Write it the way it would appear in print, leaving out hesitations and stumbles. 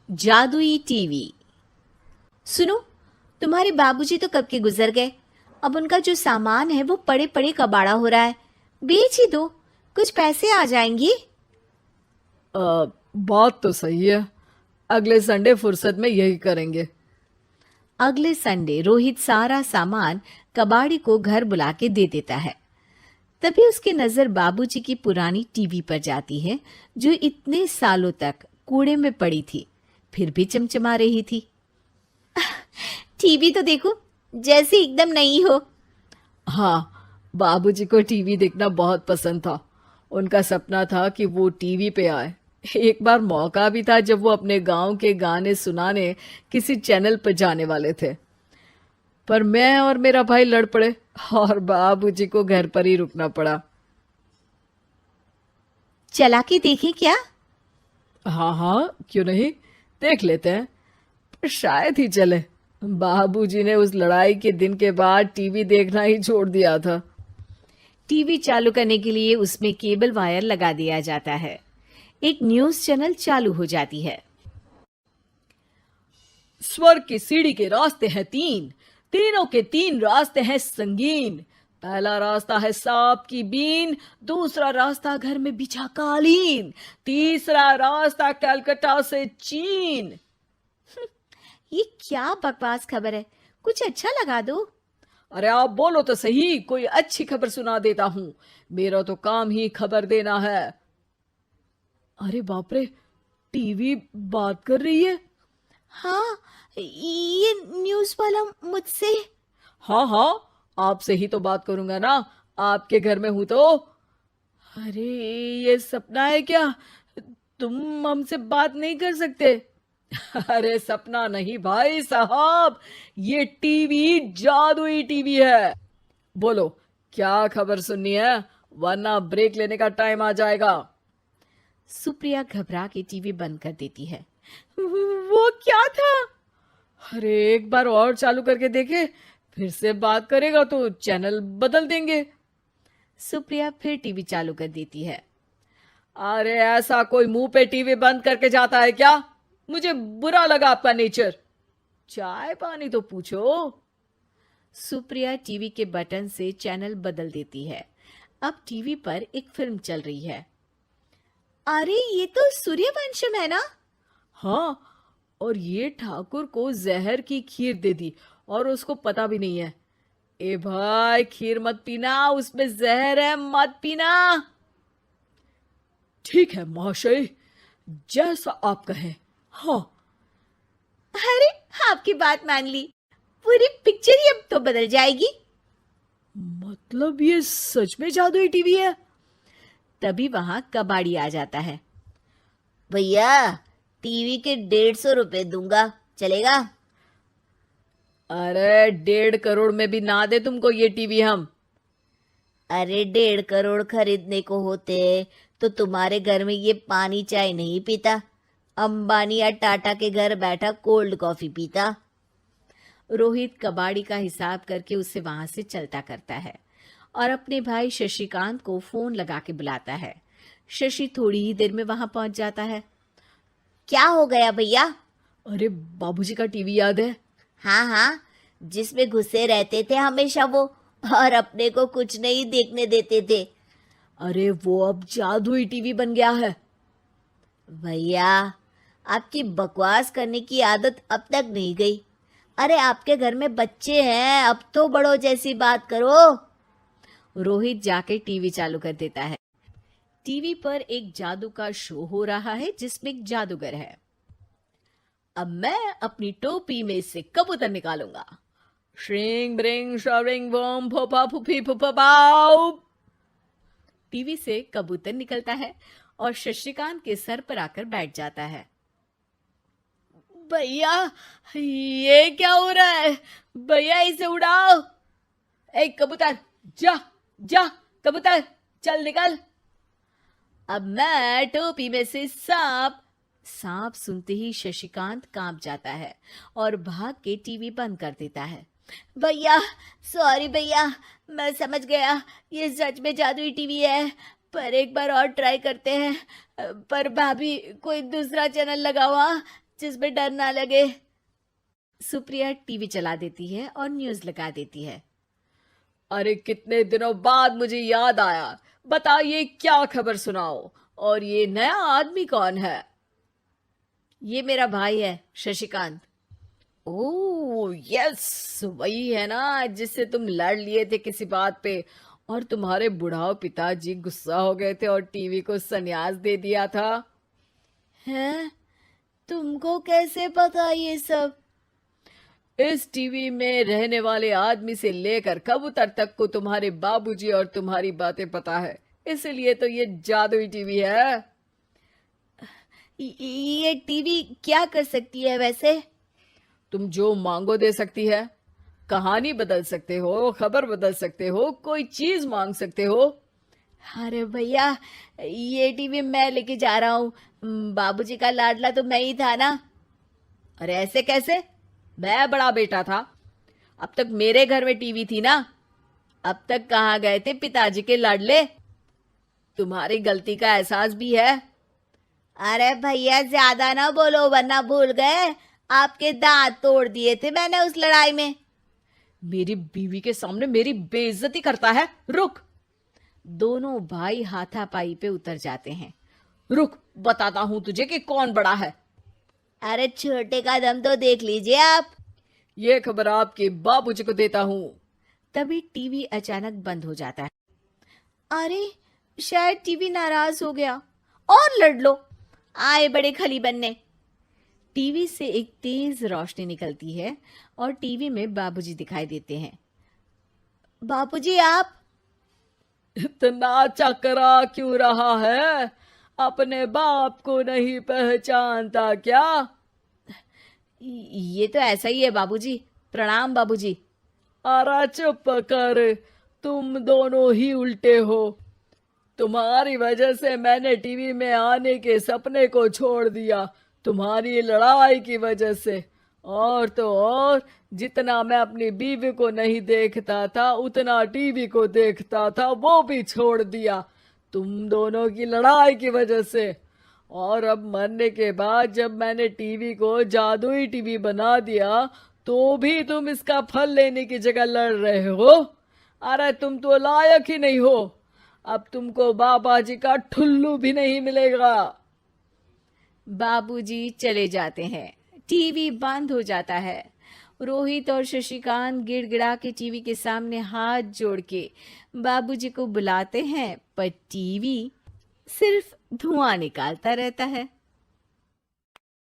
जादुई टीवी। सुनो, तुम्हारे बाबूजी तो कब के गुजर गए। अब उनका जो सामान है वो पड़े पड़े कबाड़ा हो रहा है। बेच ही दो, कुछ पैसे आ जाएंगी। बात तो सही है। अगले संडे फुर्सत में यही करेंगे। अगले संडे रोहित सारा सामान कबाड़ी को घर बुला के दे देता है। तभी उसकी नजर बाबूजी की पुरानी टीवी पर जाती है, जो इतने सालों तक कूड़े में पड़ी थी, फिर भी चमचमा रही थी। टीवी तो देखो, जैसे एकदम नई हो। हाँ, बाबूजी को टीवी देखना बहुत पसंद था। उनका सपना था कि वो टीवी पे आए। एक बार मौका भी था जब वो अपने गांव के गाने सुनाने किसी चैनल पर जाने वाले थे, पर मैं और मेरा भाई लड़ पड़े और बाबूजी को घर पर ही रुकना पड़ा। चला के देखें क्या? हाँ हाँ, क्यों नहीं, देख लेते हैं। पर शायद ही चले। बाबूजी ने उस लड़ाई के दिन के बाद टीवी देखना ही छोड़ दिया था। टीवी चालू करने के लिए उसमें केबल वायर लगा दिया जाता है। एक न्यूज चैनल चालू हो जाती है। स्वर्ग की सीढ़ी के रास्ते हैं तीन, तीनों के तीन रास्ते हैं संगीन। पहला रास्ता है सांप की बीन, दूसरा रास्ता घर में बिछा कालीन, तीसरा रास्ता कलकत्ता से चीन। ये क्या बकवास खबर है, कुछ अच्छा लगा दो। अरे आप बोलो तो सही, कोई अच्छी खबर सुना देता हूं। मेरा तो काम ही खबर देना है। अरे बाप रे, टीवी बात कर रही है। हाँ, ये न्यूज वाला मुझसे। हाँ हाँ, आपसे ही तो बात करूंगा ना, आपके घर में हूं तो। अरे ये सपना है क्या? तुम हमसे बात नहीं कर सकते? अरे सपना नहीं भाई साहब, ये टीवी जादुई टीवी है। बोलो, क्या खबर सुननी है, वरना ब्रेक लेने का टाइम आ जाएगा। सुप्रिया घबरा के टीवी बंद कर देती है। वो क्या था? अरे एक बार और चालू करके देखे, फिर से बात करेगा तो चैनल बदल देंगे। सुप्रिया फिर टीवी चालू कर देती है। अरे ऐसा कोई मुंह पे टीवी बंद करके जाता है क्या? मुझे बुरा लगा आपका नेचर। चाय पानी तो पूछो। सुप्रिया टीवी के बटन से चैनल बदल देती है। अब टीवी पर एक फिल्म चल रही है। अरे ये तो सूर्यवंशम है ना? हाँ, और ये ठाकुर को जहर की खीर दे दी और उसको पता भी नहीं है। ए भाई, खीर मत पीना, उसमें जहर है, मत पीना। ठीक है महाशय, जैसा आप कहें। हाँ। अरे, आपकी बात मान ली, पूरी पिक्चर ही अब तो बदल जाएगी। मतलब ये सच में जादुई टीवी है? तभी वहां कबाड़ी आ जाता है। भैया, टीवी के 150 रुपए दूंगा, चलेगा? अरे 1.5 करोड़ में भी ना दे तुमको ये टीवी हम। अरे 1.5 करोड़ खरीदने को होते तो तुम्हारे घर में ये पानी चाय नहीं पीता, अंबानी या टाटा के घर बैठा कोल्ड कॉफी पीता। रोहित कबाड़ी का हिसाब करके उसे वहां से चलता करता है और अपने भाई शशिकांत को फोन लगा के बुलाता है। शशि थोड़ी ही देर में वहां पहुंच जाता है। क्या हो गया भैया? अरे बाबूजी का टीवी याद है? हाँ हाँ, जिसमें घुसे रहते थे हमेशा वो, और अपने को कुछ नहीं देखने देते थे। अरे वो अब जादुई टीवी बन गया है। भैया, आपकी बकवास करने की आदत अब तक नहीं गई। अरे आपके घर में बच्चे हैं, अब तो बड़ों जैसी बात करो। रोहित जाके टीवी चालू कर देता है। टीवी पर एक जादू का शो हो रहा है जिसमें एक जादूगर है। अब मैं अपनी टोपी में से कबूतर निकालूंगा। श्रिंग ब्रिंग शरिंग बम फोपा फुफी फुफा बाउ। टीवी से कबूतर निकलता है और शशिकांत के सर पर आकर बैठ जाता है। भैया, ये क्या हो रहा है? भैया इसे उड़ाओ। ए कबूतर, जा जा, कबूतर चल निकल। अब मैं टोपी में से सांप सुनते ही शशिकांत कांप जाता है और भाग के टीवी बंद कर देता है। भैया, सॉरी भैया, मैं समझ गया ये सच में जादुई टीवी है, पर एक बार और ट्राई करते हैं। पर भाभी, कोई दूसरा चैनल लगाओ। हाँ, जिसमें डर ना लगे। सुप्रिया टीवी चला देती है और न्यूज लगा देती है। अरे कितने दिनों बाद मुझे याद आया, बताइए क्या खबर सुनाओ। और ये नया आदमी कौन है? ये मेरा भाई है शशिकांत। ओह यस, वही है ना जिससे तुम लड़ लिए थे किसी बात पे, और तुम्हारे बुढ़ाओ पिताजी गुस्सा हो गए थे और टीवी को संन्यास दे दिया था। हैं? तुमको कैसे पता ये सब? इस टीवी में रहने वाले आदमी से लेकर कबूतर तक को तुम्हारे बाबूजी और तुम्हारी बातें पता है, इसलिए तो ये जादुई टीवी है। ये टीवी क्या कर सकती है वैसे? तुम जो मांगो दे सकती है। कहानी बदल सकते हो, खबर बदल सकते हो, कोई चीज मांग सकते हो। अरे भैया, ये टीवी मैं लेके जा रहा हूँ। बाबूजी का लाडला तो मैं ही था ना। अरे ऐसे कैसे? मैं बड़ा बेटा था, अब तक मेरे घर में टीवी थी ना। अब तक कहाँ गए थे पिताजी के लाडले? तुम्हारी गलती का एहसास भी है। अरे भैया, ज्यादा ना बोलो वरना भूल गए आपके दांत तोड़ दिए थे मैंने उस लड़ाई में। मेरी बीवी के सामने मेरी बेइज्जती करता है। रुक। दोनों भाई हाथापाई पे उतर जाते हैं। रुक, बताता हूं तुझे कि कौन बड़ा है। अरे छोटे का दम तो देख लीजिए आप। ये खबर आपके बाबूजी को देता हूं। तभी टीवी अचानक बंद हो जाता है। अरे शायद टीवी नाराज हो गया। और लड़ लो, आए बड़े खली बनने। टीवी से एक तेज रोशनी निकलती है और टीवी में बाबूजी दिखाई देते हैं। बाबूजी आप? इतना चकरा क्यों रहा है? अपने बाप को नहीं पहचानता क्या? ये तो ऐसा ही है बाबूजी। प्रणाम बाबूजी। अरे चुप कर, तुम दोनों ही उल्टे हो। तुम्हारी वजह से मैंने टीवी में आने के सपने को छोड़ दिया, तुम्हारी लड़ाई की वजह से। और तो और, जितना मैं अपनी बीवी को नहीं देखता था उतना टीवी को देखता था, वो भी छोड़ दिया तुम दोनों की लड़ाई की वजह से। और अब मरने के बाद जब मैंने टीवी को जादुई टीवी बना दिया तो भी तुम इसका फल लेने की जगह लड़ रहे हो। अरे तुम तो लायक ही नहीं हो। अब तुमको बाबा जी का ठुल्लू भी नहीं मिलेगा। बाबूजी चले जाते हैं। टीवी बंद हो जाता है। रोहित और शशिकांत गिड़गिड़ा के टीवी के सामने हाथ जोड़ के बाबूजी को बुलाते हैं, पर टीवी सिर्फ धुआं निकालता रहता है।